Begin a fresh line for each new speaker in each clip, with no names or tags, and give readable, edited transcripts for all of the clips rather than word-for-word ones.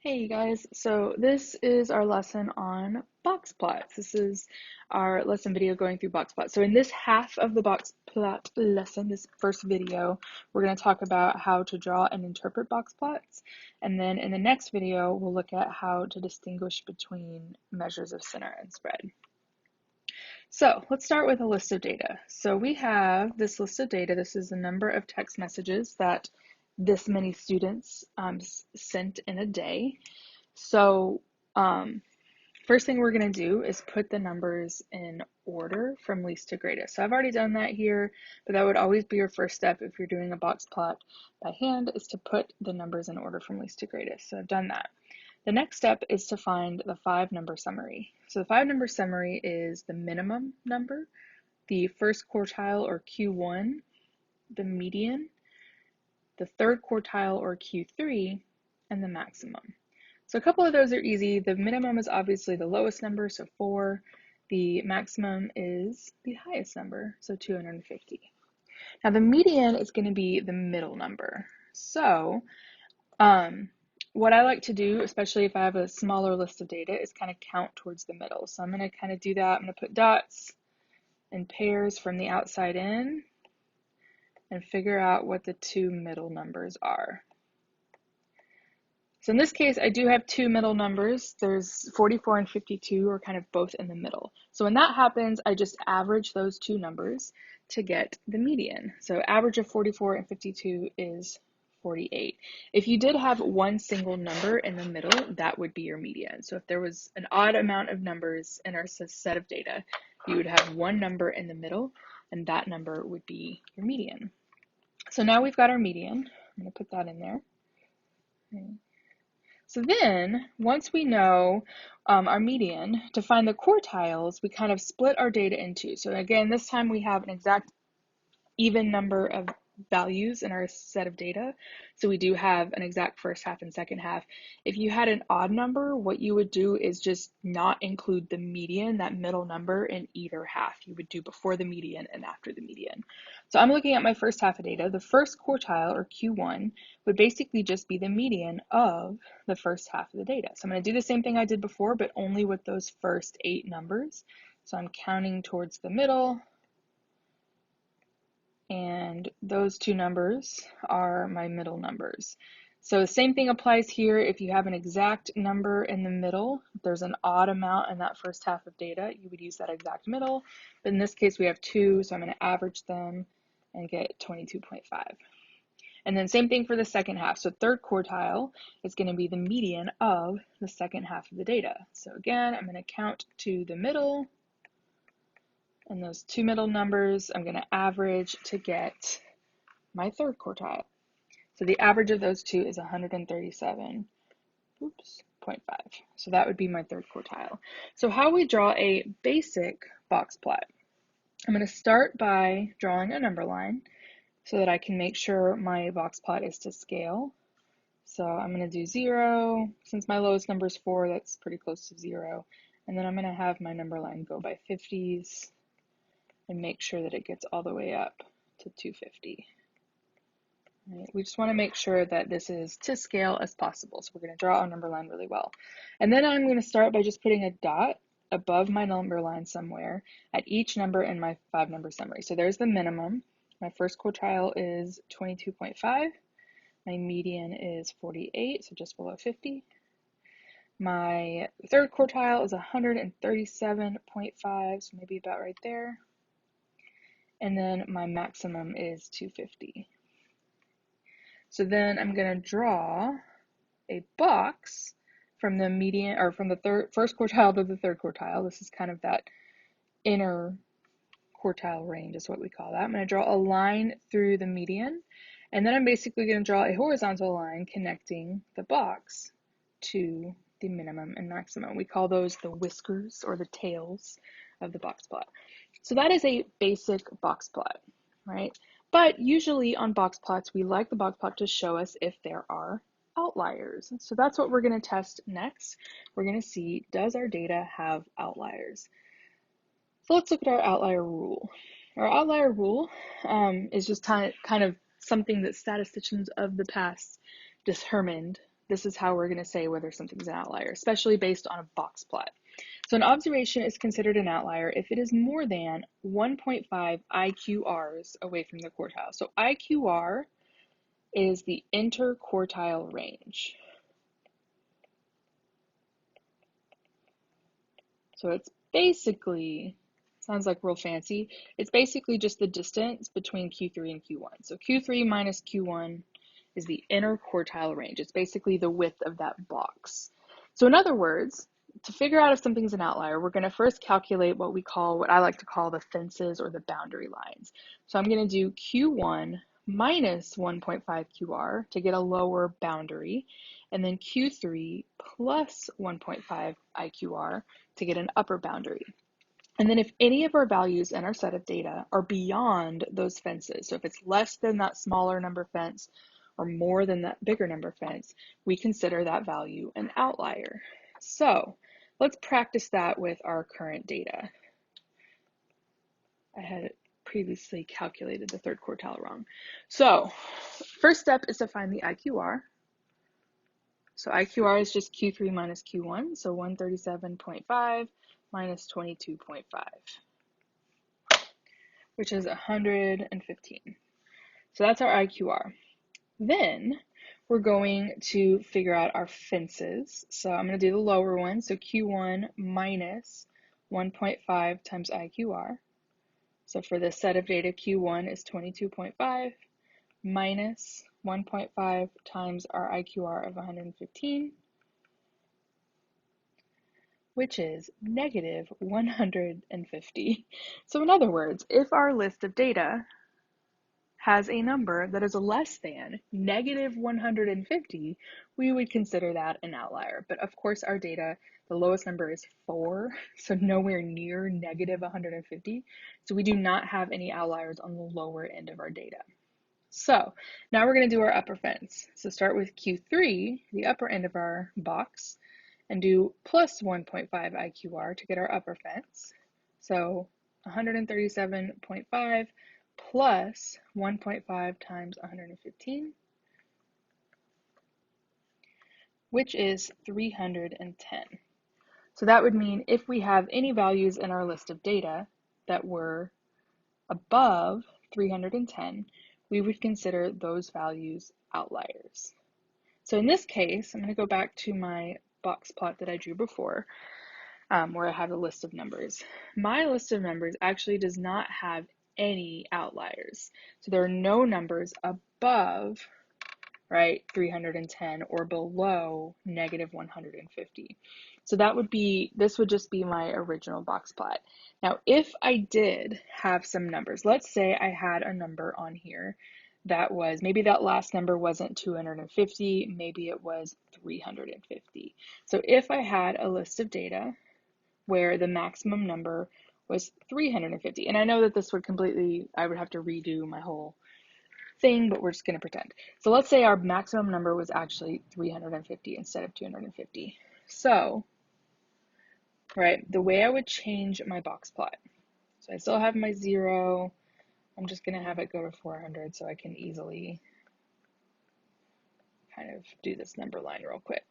Hey guys, so this is our lesson on Boxplots. This is our lesson video going through Boxplots. So in this half of the Boxplot lesson, this first video, we're going to talk about how to draw and interpret Boxplots. And then in the next video, we'll look at how to distinguish between measures of center and spread. So let's start with a list of data. So we have this list of data. This is the number of text messages that this many students sent in a day. So first thing we're going to do is put the numbers in order from least to greatest. So I've already done that here, but that would always be your first step if you're doing a box plot by hand, is to put the numbers in order from least to greatest. So I've done that. The next step is to find the 5-number summary. So the 5-number summary is the minimum number, the first quartile or Q1, the median, the third quartile or Q3, and the maximum. So a couple of those are easy. The minimum is obviously the lowest number, so 4. The maximum is the highest number, so 250. Now the median is going to be the middle number. So what I like to do, especially if I have a smaller list of data, is kind of count towards the middle. So I'm going to kind of do that. I'm going to put dots and pairs from the outside in and figure out what the two middle numbers are. So in this case, I do have two middle numbers. There's 44 and 52 are kind of both in the middle. So when that happens, I just average those two numbers to get the median. So average of 44 and 52 is 48. If you did have one single number in the middle, that would be your median. So if there was an odd amount of numbers in our set of data, you would have one number in the middle, and that number would be your median. So now we've got our median. I'm going to put that in there. Okay. So then, once we know our median, to find the quartiles, we kind of split our data into. So again, this time we have an exact even number of values in our set of data. So we do have an exact first half and second half. If you had an odd number, what you would do is just not include the median, that middle number, in either half. You would do before the median and after the median. So I'm looking at my first half of data. The first quartile, or Q1, would basically just be the median of the first half of the data. So I'm going to do the same thing I did before, but only with those first 8 numbers. So I'm counting towards the middle, and those two numbers are my middle numbers. So the same thing applies here. If you have an exact number in the middle, if there's an odd amount in that first half of data, you would use that exact middle. But in this case, we have 2, so I'm going to average them and get 22.5. And then same thing for the second half. So third quartile is going to be the median of the second half of the data. So again, I'm going to count to the middle, and those two middle numbers I'm going to average to get my third quartile. So the average of those two is 137.5. So that would be my third quartile. So how we draw a basic box plot. I'm going to start by drawing a number line so that I can make sure my box plot is to scale. So I'm going to do 0. Since my lowest number is 4, that's pretty close to 0. And then I'm going to have my number line go by 50s and make sure that it gets all the way up to 250. Right. We just want to make sure that this is to scale as possible. So we're going to draw our number line really well. And then I'm going to start by just putting a dot above my number line somewhere at each number in my 5-number summary. So there's the minimum. My first quartile is 22.5. My median is 48, so just below 50. My third quartile is 137.5, so maybe about right there. And then my maximum is 250. So then I'm going to draw a box from the median, or from the first quartile to the third quartile. This is kind of that inner quartile range is what we call that. I'm going to draw a line through the median, and then I'm basically going to draw a horizontal line connecting the box to the minimum and maximum. We call those the whiskers or the tails of the box plot. So that is a basic box plot, right? But usually on box plots, we like the box plot to show us if there are outliers. So that's what we're going to test next. We're going to see, does our data have outliers? So let's look at our outlier rule. Our outlier rule is just kind of something that statisticians of the past determined this is how we're going to say whether something's an outlier, especially based on a box plot. So an observation is considered an outlier if it is more than 1.5 IQRs away from the quartile. So IQR is the interquartile range. So it's basically, sounds like real fancy, it's basically just the distance between Q3 and Q1. So Q3 minus Q1 is the interquartile range. It's basically the width of that box. So in other words, to figure out if something's an outlier, we're going to first calculate what I like to call the fences or the boundary lines. So I'm going to do Q1 minus 1.5 QR to get a lower boundary, and then Q3 plus 1.5 IQR to get an upper boundary. And then if any of our values in our set of data are beyond those fences, so if it's less than that smaller number fence or more than that bigger number fence, we consider that value an outlier. So let's practice that with our current data. I had previously calculated the third quartile wrong. So first step is to find the IQR. So IQR is just Q3 minus Q1, so 137.5 minus 22.5, which is 115. So that's our IQR. Then we're going to figure out our fences. So I'm going to do the lower one. So Q1 minus 1.5 times IQR. So for this set of data, Q1 is 22.5 minus 1.5 times our IQR of 115, which is negative 150. So in other words, if our list of data has a number that is less than negative 150, we would consider that an outlier. But of course, our data, the lowest number is 4, so nowhere near negative 150. So we do not have any outliers on the lower end of our data. So now we're going to do our upper fence. So start with Q3, the upper end of our box, and do plus 1.5 IQR to get our upper fence. So 137.5 plus 1.5 times 115, which is 310. So that would mean if we have any values in our list of data that were above 310, we would consider those values outliers. So in this case, I'm going to go back to my box plot that I drew before, where I have a list of numbers. My list of numbers actually does not have any outliers. So there are no numbers above, right, 310 or below negative 150. So this would just be my original box plot. Now, if I did have some numbers, let's say I had a number on here that was, maybe that last number wasn't 250, maybe it was 350. So if I had a list of data where the maximum number was 350, and I know that this would I would have to redo my whole thing, but we're just going to pretend. So let's say our maximum number was actually 350 instead of 250. So, right, the way I would change my box plot, so I still have my 0, I'm just going to have it go to 400 so I can easily kind of do this number line real quick.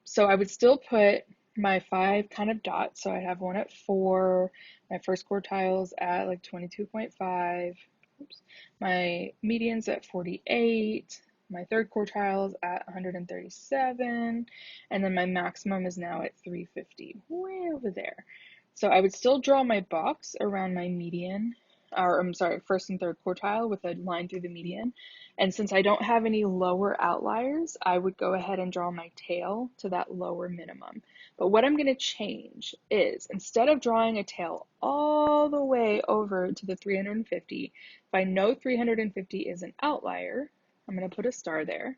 So I would still put my 5 kind of dots. So I have one at 4, my first quartile's at like 22.5, oops, my median's at 48, my third quartile is at 137, and then my maximum is now at 350, way over there. So I would still draw my box around my median, or I'm sorry, first and third quartile with a line through the median. And since I don't have any lower outliers, I would go ahead and draw my tail to that lower minimum. But what I'm going to change is, instead of drawing a tail all the way over to the 350, if I know 350 is an outlier, I'm going to put a star there,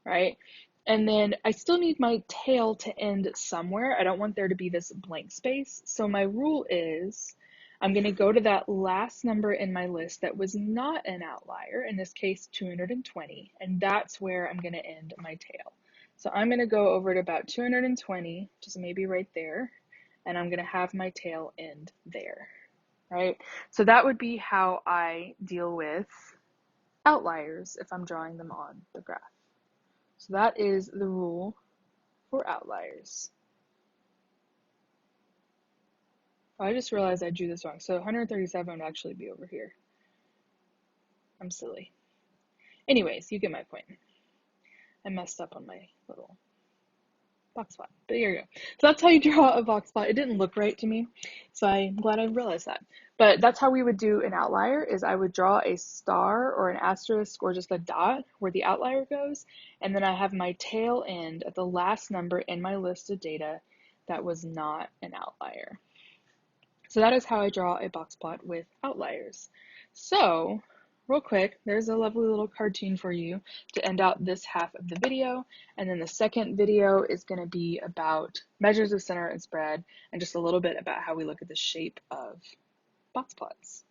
right? And then I still need my tail to end somewhere. I don't want there to be this blank space. So my rule is, I'm going to go to that last number in my list that was not an outlier, in this case 220, and that's where I'm going to end my tail. So I'm going to go over to about 220, just maybe right there, and I'm going to have my tail end there, right? So that would be how I deal with outliers if I'm drawing them on the graph. So that is the rule for outliers. I just realized I drew this wrong. So 137 would actually be over here. I'm silly. Anyways, you get my point. I messed up on my little box plot, but here you go. So that's how you draw a box plot. It didn't look right to me, so I'm glad I realized that. But that's how we would do an outlier, is I would draw a star or an asterisk or just a dot where the outlier goes, and then I have my tail end at the last number in my list of data that was not an outlier. So that is how I draw a box plot with outliers. So real quick, there's a lovely little cartoon for you to end out this half of the video. And then the second video is going to be about measures of center and spread and just a little bit about how we look at the shape of box plots.